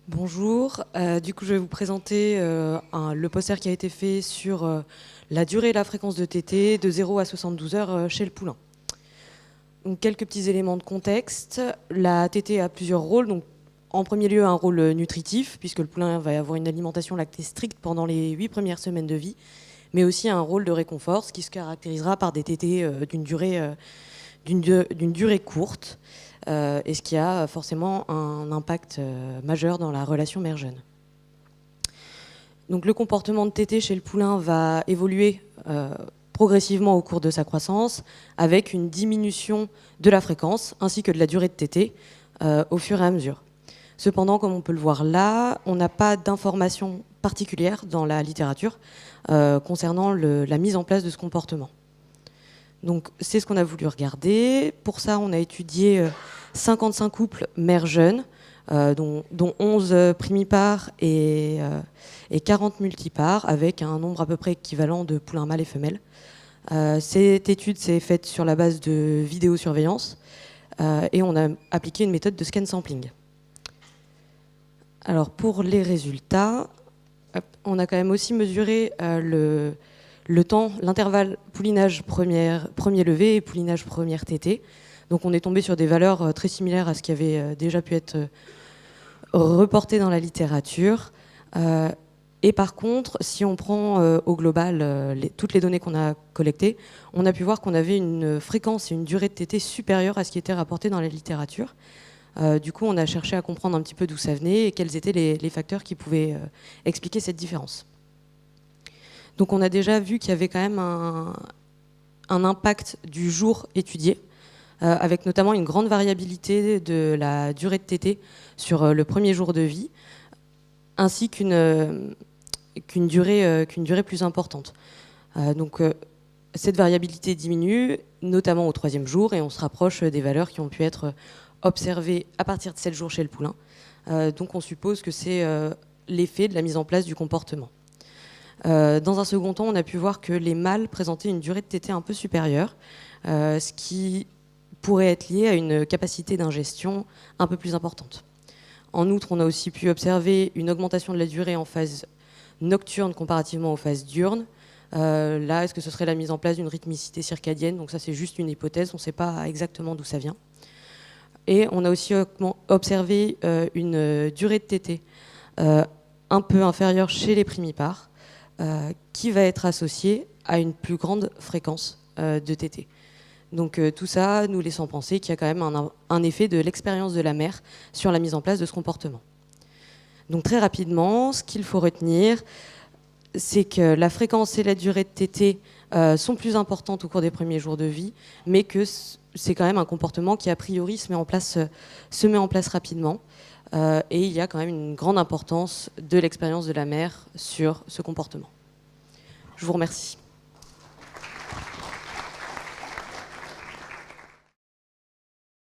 Bonjour, du coup je vais vous présenter le poster qui a été fait sur la durée et la fréquence de TT de 0 à 72 heures chez le poulain. Donc, quelques petits éléments de contexte. La TT a plusieurs rôles. Donc, en premier lieu, un rôle nutritif, puisque le poulain va avoir une alimentation lactée stricte pendant les 8 premières semaines de vie, mais aussi un rôle de réconfort, ce qui se caractérisera par des TT d'une durée courte, et ce qui a forcément un impact majeur dans la relation mère-jeune. Donc le comportement de tété chez le poulain va évoluer progressivement au cours de sa croissance, avec une diminution de la fréquence ainsi que de la durée de tété au fur et à mesure. Cependant, comme on peut le voir là, on n'a pas d'informations particulières dans la littérature concernant la mise en place de ce comportement. Donc c'est ce qu'on a voulu regarder. Pour ça, on a étudié 55 couples mères-jeunes, dont 11 primipares et 40 multipares, avec un nombre à peu près équivalent de poulains mâles et femelles. Cette étude s'est faite sur la base de vidéosurveillance et on a appliqué une méthode de scan sampling. Alors pour les résultats, on a quand même aussi mesuré le temps, l'intervalle poulinage premier levé et poulinage première tétée. Donc on est tombé sur des valeurs très similaires à ce qui avait déjà pu être reporté dans la littérature. Et par contre, si on prend au global toutes les données qu'on a collectées, on a pu voir qu'on avait une fréquence et une durée de tétée supérieure à ce qui était rapporté dans la littérature. Du coup, on a cherché à comprendre un petit peu d'où ça venait et quels étaient les facteurs qui pouvaient expliquer cette différence. Donc on a déjà vu qu'il y avait quand même un impact du jour étudié, avec notamment une grande variabilité de la durée de tétée sur le premier jour de vie, ainsi qu'une durée plus importante. Donc cette variabilité diminue, notamment au troisième jour, et on se rapproche des valeurs qui ont pu être observées à partir de 7 jours chez le poulain. Donc on suppose que c'est l'effet de la mise en place du comportement. Dans un second temps, on a pu voir que les mâles présentaient une durée de tétée un peu supérieure, ce qui pourrait être lié à une capacité d'ingestion un peu plus importante. En outre, on a aussi pu observer une augmentation de la durée en phase nocturne comparativement aux phases diurnes. Là, est-ce que ce serait la mise en place d'une rythmicité circadienne? Donc ça, c'est juste une hypothèse, on ne sait pas exactement d'où ça vient. Et on a aussi observé une durée de tétée un peu inférieure chez les primipares, qui va être associée à une plus grande fréquence de tétée. Donc tout ça nous laissant penser qu'il y a quand même un effet de l'expérience de la mère sur la mise en place de ce comportement. Donc très rapidement, ce qu'il faut retenir, c'est que la fréquence et la durée de tétée sont plus importantes au cours des premiers jours de vie, mais que c'est quand même un comportement qui a priori se met en place rapidement. Et il y a quand même une grande importance de l'expérience de la mère sur ce comportement. Je vous remercie.